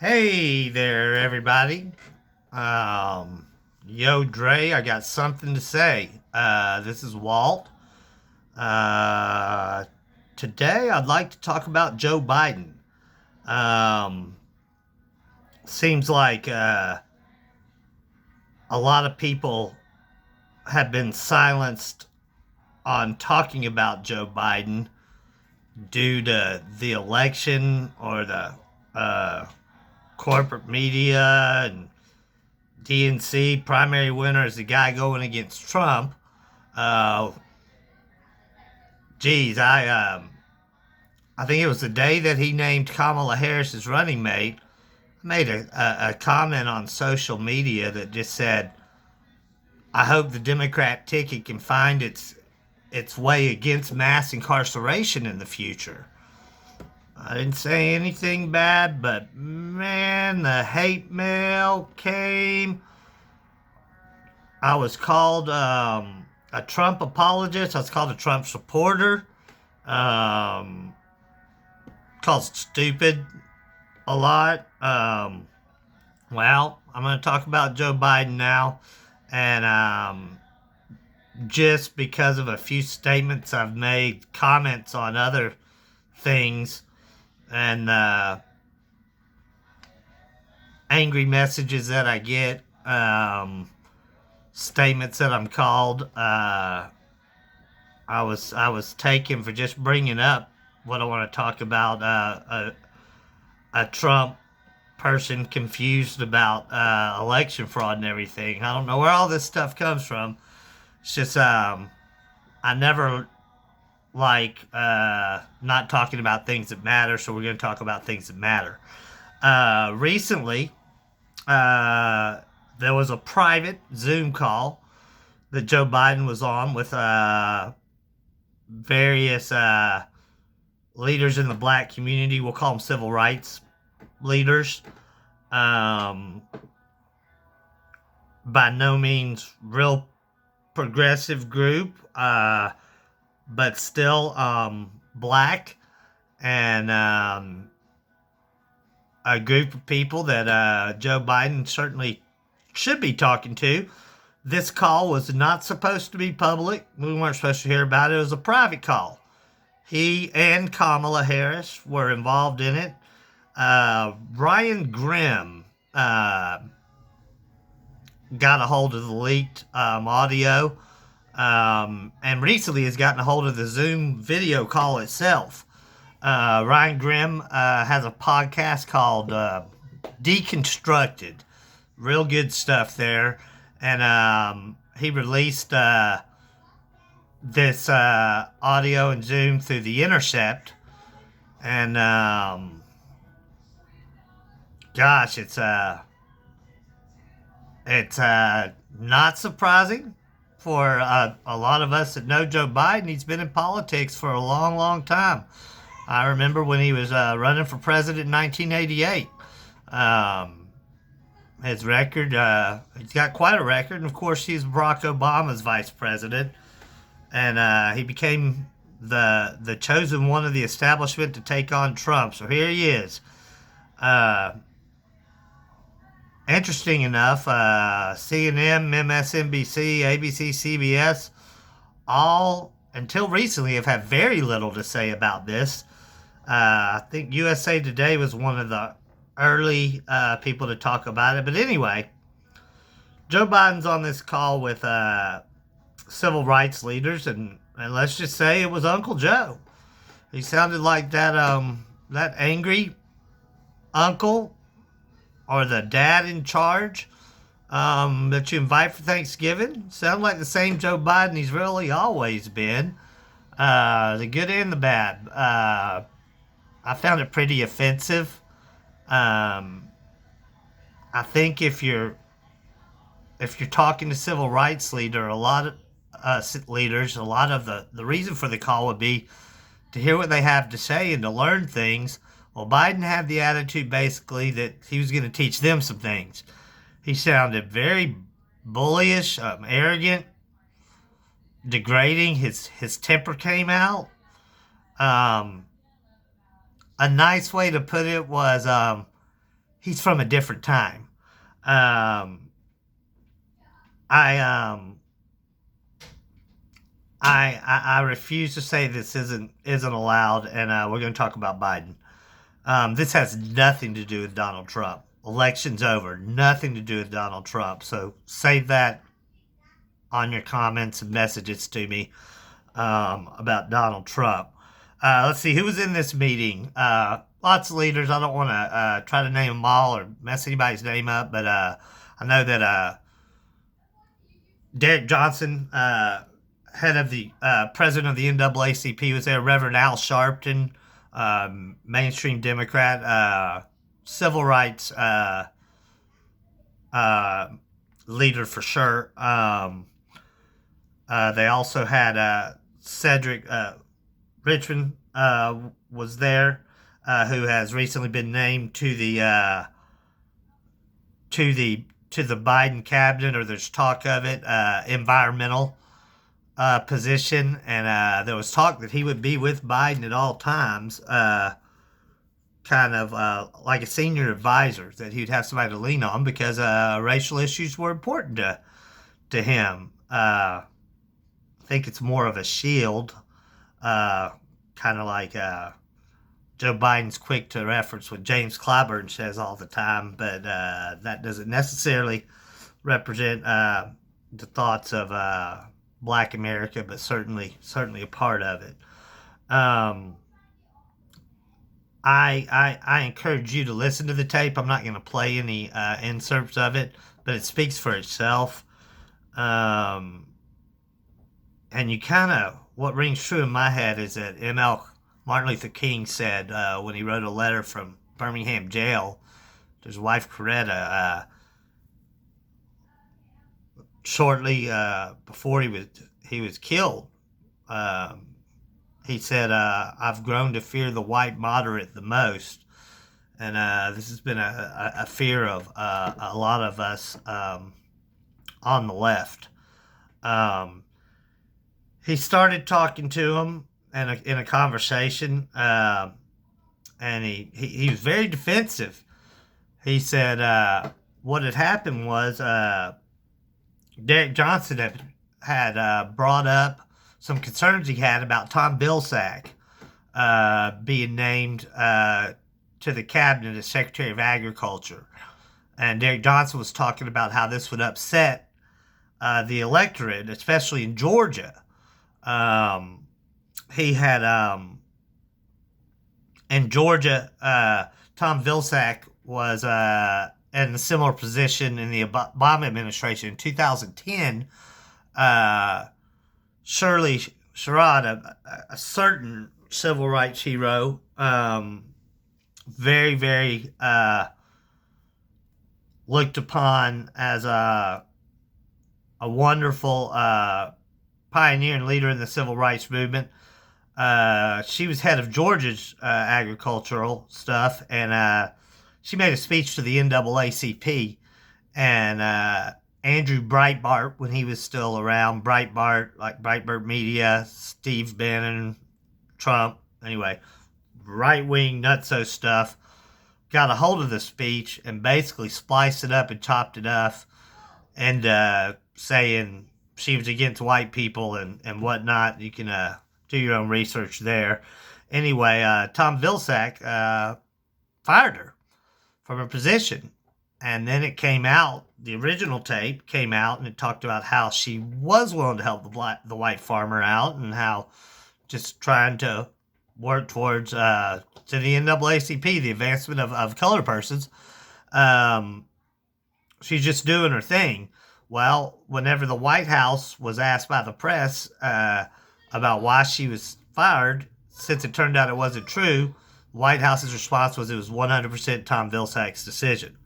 Hey there, everybody. Um, Yo, Dre, I got something to say. This is Walt. Uh, Today, I'd like to talk about Joe Biden. Um, Seems like a lot of people have been silenced on talking about Joe Biden due to the election or the uh, corporate media and DNC primary winner is the guy going against Trump. Uh, Geez, I think it was the day that he named Kamala Harris his running mate. I made a comment on social media that just said, "I hope the Democrat ticket can find its way against mass incarceration in the future." I didn't say anything bad, but man, the hate mail came. I was called a Trump apologist. I was called a Trump supporter. Um, Called stupid a lot. Well, I'm going to talk about Joe Biden now. And just because of a few statements I've made, comments on other things, and angry messages that I get, statements that I'm called. I was taken for just bringing up what I want to talk about. A Trump person confused about election fraud and everything. I don't know where all this stuff comes from. It's just I never like not talking about things that matter, so we're going to talk about things that matter. Recently, there was a private Zoom call that Joe Biden was on with various leaders in the black community. We'll call them civil rights leaders. Um, by no means real progressive group, but still black, and a group of people that Joe Biden certainly should be talking to. This call was not supposed to be public. We weren't supposed to hear about it. It was a private call. He and Kamala Harris were involved in it. Ryan Grimm got a hold of the leaked audio, and recently has gotten a hold of the Zoom video call itself. Ryan Grimm has a podcast called Deconstructed. Real good stuff there. And he released this audio and Zoom through the Intercept. And gosh, it's not surprising for a lot of us that know Joe Biden. He's been in politics for a long, long time. I remember when he was running for president in 1988. His record, he's got quite a record. And of course, he's Barack Obama's vice president. And he became the chosen one of the establishment to take on Trump. So here he is. Interesting enough, CNN, MSNBC, ABC, CBS, all until recently have had very little to say about this. I think USA Today was one of the early people to talk about it. But anyway, Joe Biden's on this call with civil rights leaders, and let's just say it was Uncle Joe. He sounded like that angry uncle or the dad in charge that you invite for Thanksgiving. Sound like the same Joe Biden he's really always been. The good and the bad. I found it pretty offensive. I think if you're talking to civil rights leader, a lot of leaders, a lot of the reason for the call would be to hear what they have to say and to learn things. Well, Biden had the attitude basically that he was going to teach them some things. He sounded very bullyish, arrogant, degrading. His temper came out. A nice way to put it was he's from a different time. Um, I um I refuse to say this isn't allowed, and we're going to talk about Biden. This has nothing to do with Donald Trump. Election's over. Nothing to do with Donald Trump. So save that on your comments and messages to me about Donald Trump. Let's see who was in this meeting. Lots of leaders. I don't want to try to name them all or mess anybody's name up, but I know that Derek Johnson, head of the president of the NAACP, was there. Reverend Al Sharpton, mainstream Democrat, civil rights uh, leader for sure. They also had Cedric Richmond was there, who has recently been named to the Biden cabinet, or there's talk of it, environmental position, and there was talk that he would be with Biden at all times, kind of like a senior advisor, that he'd have somebody to lean on because racial issues were important to him. I think it's more of a shield, kind of like Joe Biden's quick to reference what James Clyburn says all the time, but that doesn't necessarily represent the thoughts of Black America, but certainly a part of it. Um, I encourage you to listen to the tape. I'm not going to play any inserts of it, but it speaks for itself. Um, and you kind of, what rings true in my head is that Martin Luther King said when he wrote a letter from Birmingham jail to his wife Coretta, shortly before he was killed. He said, "I've grown to fear the white moderate the most," and this has been a fear of a lot of us on the left. Um, he started talking to him in a conversation, and he was very defensive. He said what had happened was Derek Johnson had brought up some concerns he had about Tom Vilsack being named to the cabinet as Secretary of Agriculture. And Derek Johnson was talking about how this would upset the electorate, especially in Georgia. He had, in Georgia, Tom Vilsack was in a similar position in the Obama administration in 2010. Shirley Sherrod, a certain civil rights hero, very, very looked upon as a wonderful pioneer and leader in the civil rights movement. She was head of Georgia's agricultural stuff, and she made a speech to the NAACP, and Andrew Breitbart, when he was still around, like Breitbart Media, Steve Bannon, Trump, anyway, right-wing nutso stuff, got a hold of the speech and basically spliced it up and chopped it up, and saying she was against white people and whatnot. You can do your own research there. Anyway, Tom Vilsack fired her from her position. And then it came out, the original tape came out, and it talked about how she was willing to help the white farmer out, and how just trying to work towards to the NAACP, the advancement of colored persons. She's just doing her thing. Well, whenever the White House was asked by the press about why she was fired, since it turned out it wasn't true, the White House's response was it was 100% Tom Vilsack's decision.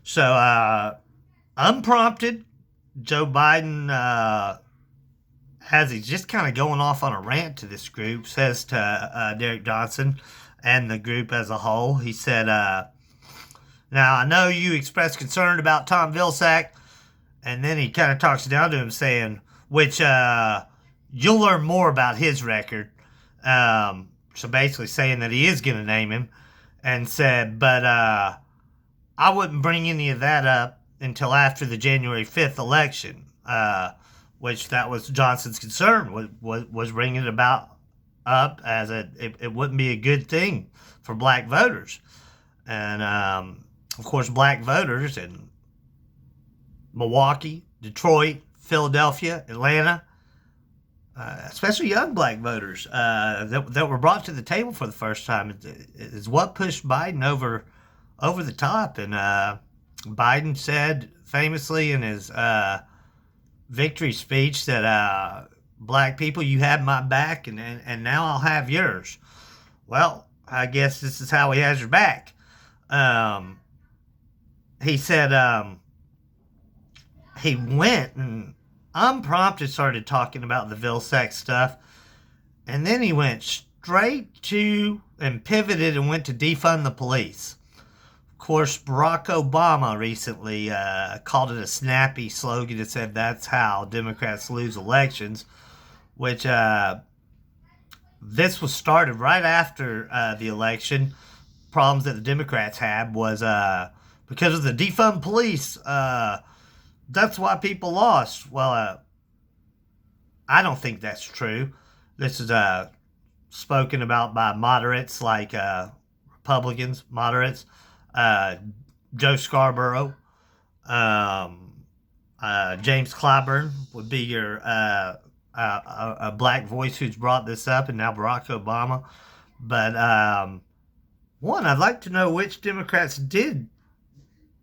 So, unprompted, Joe Biden, as he's just kind of going off on a rant to this group, says to Derek Johnson and the group as a whole, he said, "Now, I know you expressed concern about Tom Vilsack," and then he kind of talks down to him saying, which you'll learn more about his record. So basically saying that he is going to name him, and said, but I wouldn't bring any of that up until after the January 5th election, which that was Johnson's concern, was bringing it about up as it wouldn't be a good thing for black voters. And of course, black voters in Milwaukee, Detroit, Philadelphia, Atlanta, especially young black voters that were brought to the table for the first time, is what pushed Biden over the top. And Biden said famously in his victory speech that black people, you have my back, and now I'll have yours. Well, I guess this is how he has your back. He said he went and unprompted started talking about the Vilsack stuff, and then he went straight to and pivoted and went to defund the police. Of course, Barack Obama recently called it a snappy slogan that said that's how Democrats lose elections, which this was started right after the election. Problems that the Democrats had was because of the defund police. That's why people lost. Well, I don't think that's true. This is spoken about by moderates like Republicans, moderates. Joe Scarborough, James Clyburn would be your a black voice who's brought this up, and now Barack Obama. But one, I'd like to know which Democrats did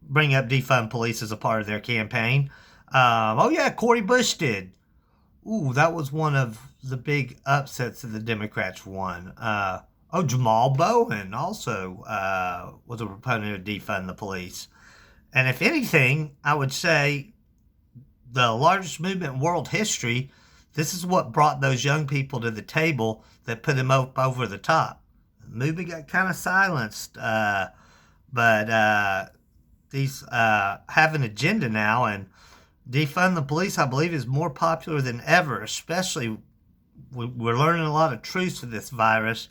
bring up defund police as a part of their campaign. Oh yeah, Cory Bush did. Ooh, that was one of the big upsets that the Democrats won. Jamal Bowen also was a proponent of defund the police. And if anything, I would say the largest movement in world history, this is what brought those young people to the table that put them up over the top. The movement got kind of silenced, but these have an agenda now, and defund the police, I believe, is more popular than ever, especially we're learning a lot of truths of this virus.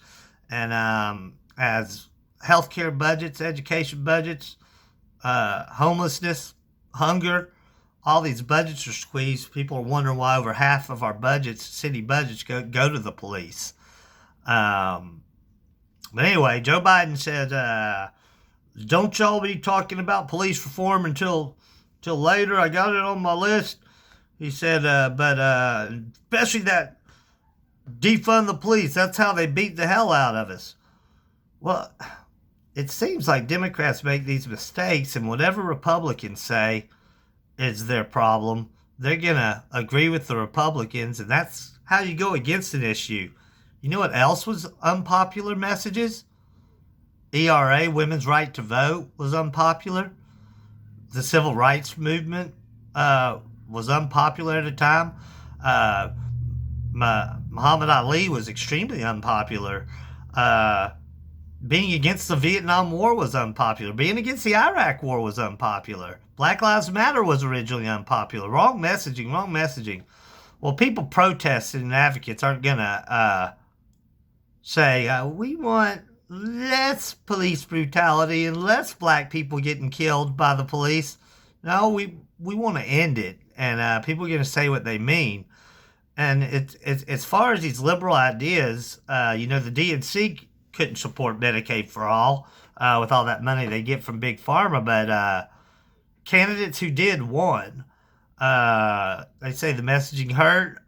And as healthcare budgets, education budgets, homelessness, hunger, all these budgets are squeezed. People are wondering why over half of our budgets, city budgets, go to the police. But anyway, Joe Biden said, don't y'all be talking about police reform until later. I got it on my list. He said, but especially that defund the police. That's how they beat the hell out of us. Well, it seems like Democrats make these mistakes, and whatever Republicans say is their problem, they're going to agree with the Republicans, and that's how you go against an issue. You know what else was unpopular messages? ERA, women's right to vote, was unpopular. The civil rights movement was unpopular at the time. Muhammad Ali was extremely unpopular. Being against the Vietnam War was unpopular. Being against the Iraq War was unpopular. Black Lives Matter was originally unpopular. Wrong messaging. Well, people protesting and advocates aren't going to say, we want less police brutality and less black people getting killed by the police. No, we want to end it. And people are going to say what they mean. And it's as far as these liberal ideas, the DNC couldn't support Medicaid for all with all that money they get from Big Pharma, but candidates who did won. They say the messaging hurt.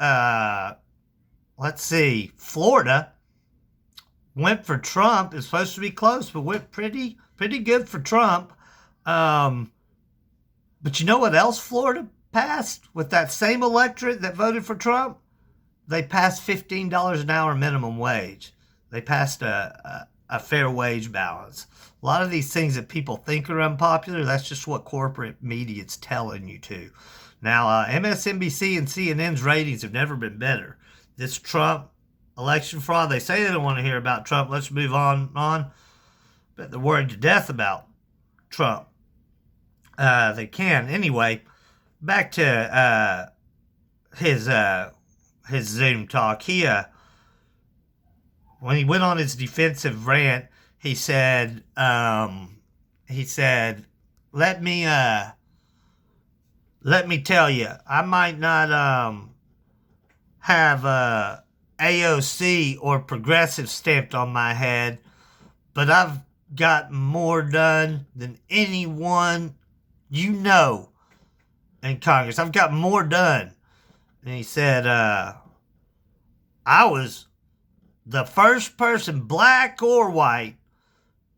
Let's see, Florida went for Trump. It's supposed to be close, but went pretty good for Trump. But you know what else Florida passed with that same electorate that voted for Trump? They passed $15 an hour minimum wage. They passed a fair wage balance. A lot of these things that people think are unpopular, that's just what corporate media is telling you to. Now, MSNBC and CNN's ratings have never been better. This Trump election fraud, they say they don't want to hear about Trump. Let's move on. But they're worried to death about Trump. They can. Anyway, back to his Zoom talk. When he went on his defensive rant, he said let me let me tell you, I might not have AOC or progressive stamped on my head, but I've got more done than anyone you know in Congress. I've got more done. And he said, I was the first person, black or white,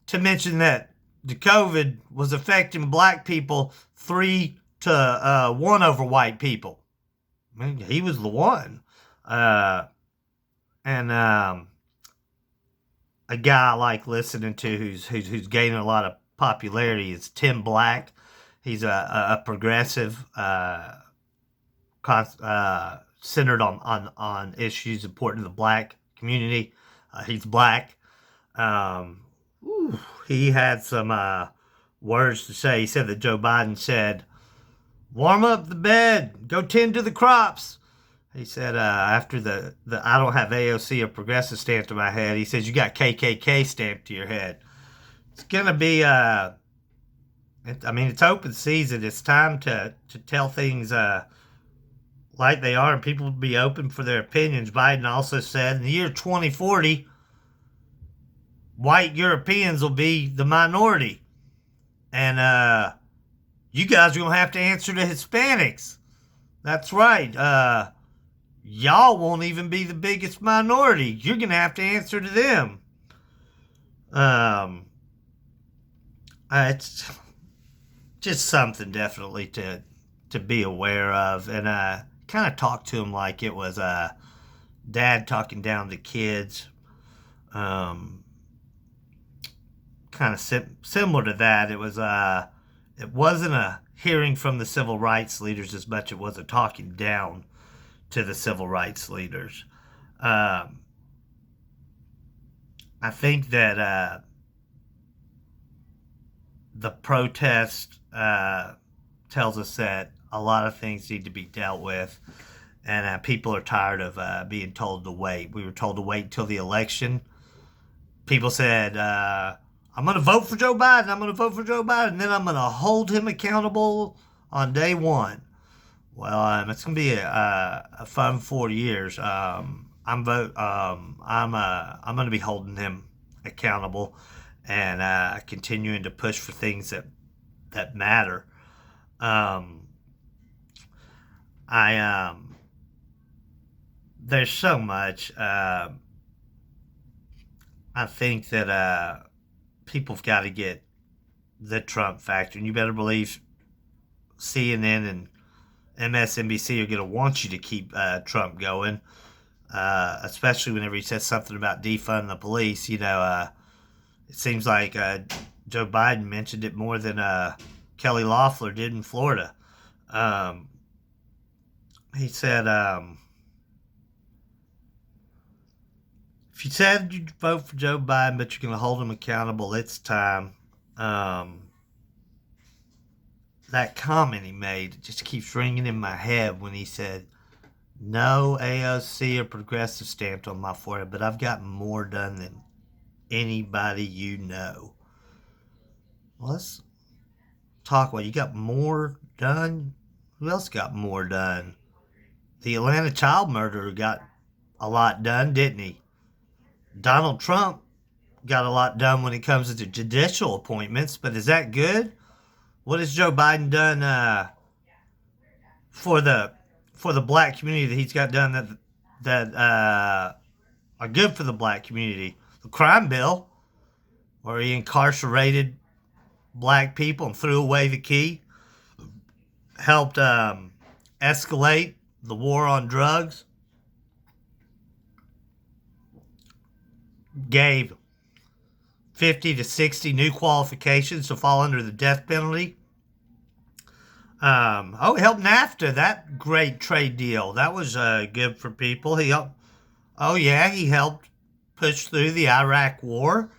to mention that the COVID was affecting black people 3-1 over white people. I mean, he was the one. Uh, and A guy I like listening to who's gaining a lot of popularity is Tim Black. He's a progressive, centered on issues important to the black community. He's black. Um, he had some words to say. He said that Joe Biden said, "Warm up the bed, go tend to the crops." He said after the I don't have AOC or progressive stamped to my head. He says you got KKK stamped to your head. It's gonna be it's open season. It's time to tell things like they are, and people will be open for their opinions. Biden also said in the year 2040, white Europeans will be the minority, and you guys are gonna have to answer to Hispanics. That's right. Y'all won't even be the biggest minority. You're gonna have to answer to them. Um, it's just something definitely to be aware of, and kind of talk to him like it was dad talking down to kids. Um, kind of similar to that. It wasn't a hearing from the civil rights leaders as much it was a talking down to the civil rights leaders. Um, I think that the protest tells us that a lot of things need to be dealt with, and people are tired of being told to wait. We were told to wait until the election. People said, I'm going to vote for Joe Biden. I'm going to vote for Joe Biden. And then I'm going to hold him accountable on day one. Well, it's going to be a fun 4 years. I'm going to be holding him accountable and continuing to push for things that matter. I There's so much. I think that people have got to get the Trump factor, and you better believe CNN and MSNBC are going to want you to keep Trump going, especially whenever he says something about defunding the police. It seems like Joe Biden mentioned it more than Kelly Loeffler did in Florida. He said, if you said you'd vote for Joe Biden, but you're going to hold him accountable, it's time. That comment he made just keeps ringing in my head when he said, no AOC or progressive stamped on my forehead, but I've got more done than anybody you know. Well, let's talk about, you got more done? Who else got more done? The Atlanta child murderer got a lot done, didn't he? Donald Trump got a lot done when it comes to judicial appointments, but is that good? What has Joe Biden done for the black community that he's got done that are good for the black community? The crime bill, where he incarcerated black people and threw away the key, helped escalate the war on drugs, gave 50 to 60 new qualifications to fall under the death penalty. He helped NAFTA, that great trade deal. That was good for people. He helped push through the Iraq War.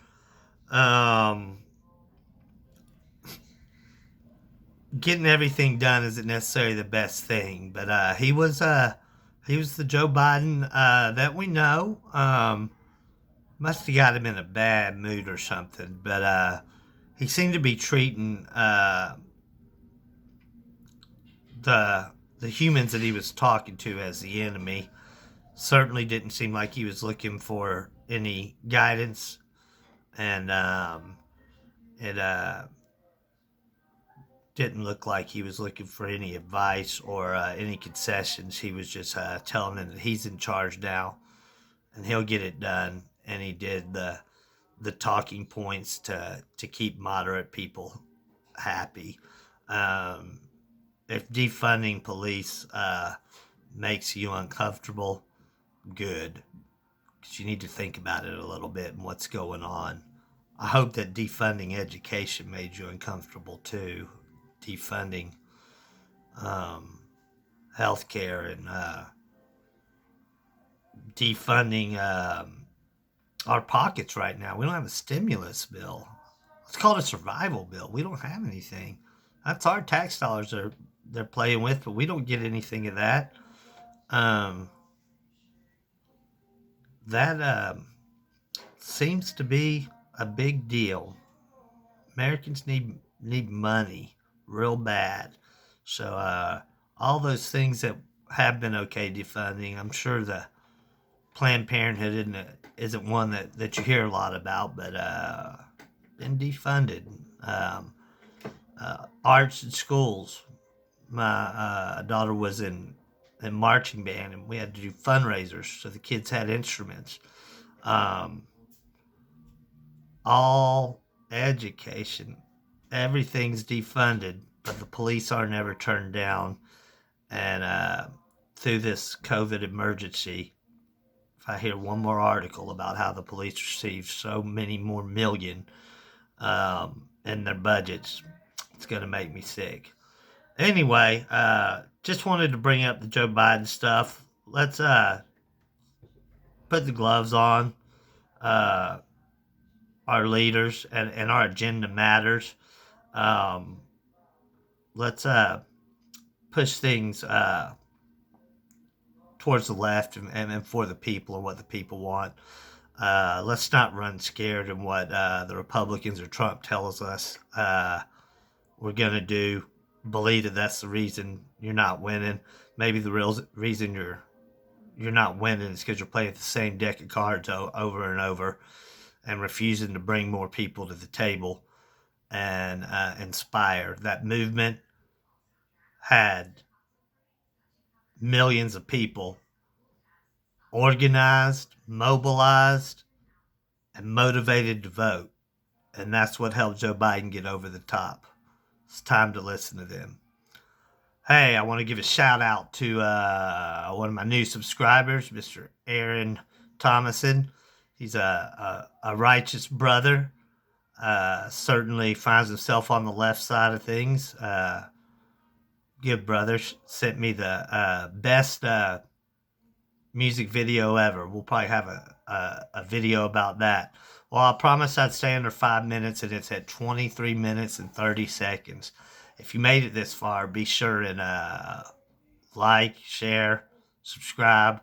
Getting everything done isn't necessarily the best thing, but he was the Joe Biden that we know. Must have got him in a bad mood or something, but he seemed to be treating the humans that he was talking to as the enemy. Certainly didn't seem like he was looking for any guidance, and it didn't look like he was looking for any advice or any concessions. He was just telling them that he's in charge now and he'll get it done. And he did the talking points to keep moderate people happy. Um, if defunding police makes you uncomfortable, good, because you need to think about it a little bit and what's going on. I hope that defunding education made you uncomfortable too. Defunding healthcare and defunding our pockets right now. We don't have a stimulus bill. It's called a survival bill. We don't have anything. That's our tax dollars they're playing with, but we don't get anything of that. Um, that seems to be a big deal. Americans need money real bad. So all those things that have been okay defunding, I'm sure the Planned Parenthood isn't one that you hear a lot about, but been defunded. Um, Arts and schools. My daughter was in marching band, and we had to do fundraisers, so the kids had instruments. Um, all education, everything's defunded, but the police are never turned down. And through this COVID emergency, if I hear one more article about how the police received so many more million in their budgets, it's going to make me sick. Anyway, just wanted to bring up the Joe Biden stuff. Let's put the gloves on. Uh, our leaders and our agenda matters. Um, let's push things towards the left and for the people and what the people want. Let's not run scared in what the Republicans or Trump tells us we're going to do. Believe that that's the reason you're not winning. Maybe the real reason you're not winning is because you're playing the same deck of cards over and over and refusing to bring more people to the table and inspire. That movement had millions of people organized, mobilized, and motivated to vote. And that's what helped Joe Biden get over the top. It's time to listen to them. Hey, I want to give a shout out to one of my new subscribers, Mr. Aaron Thomason. He's a righteous brother. Certainly finds himself on the left side of things. Good brother. Sent me the best music video ever. We'll probably have a video about that. Well, I promised I'd stay under 5 minutes, and it's at 23 minutes and 30 seconds. If you made it this far, be sure and like, share, subscribe.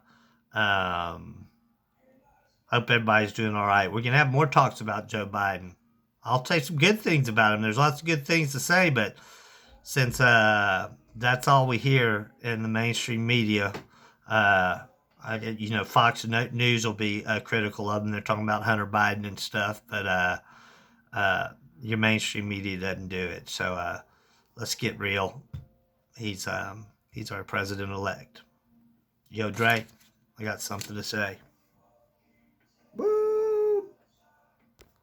Hope everybody's doing all right. We're going to have more talks about Joe Biden. I'll say some good things about him. There's lots of good things to say, but since that's all we hear in the mainstream media, Fox News will be critical of them. They're talking about Hunter Biden and stuff, but your mainstream media doesn't do it. So let's get real. He's our president-elect. Yo, Dre, I got something to say.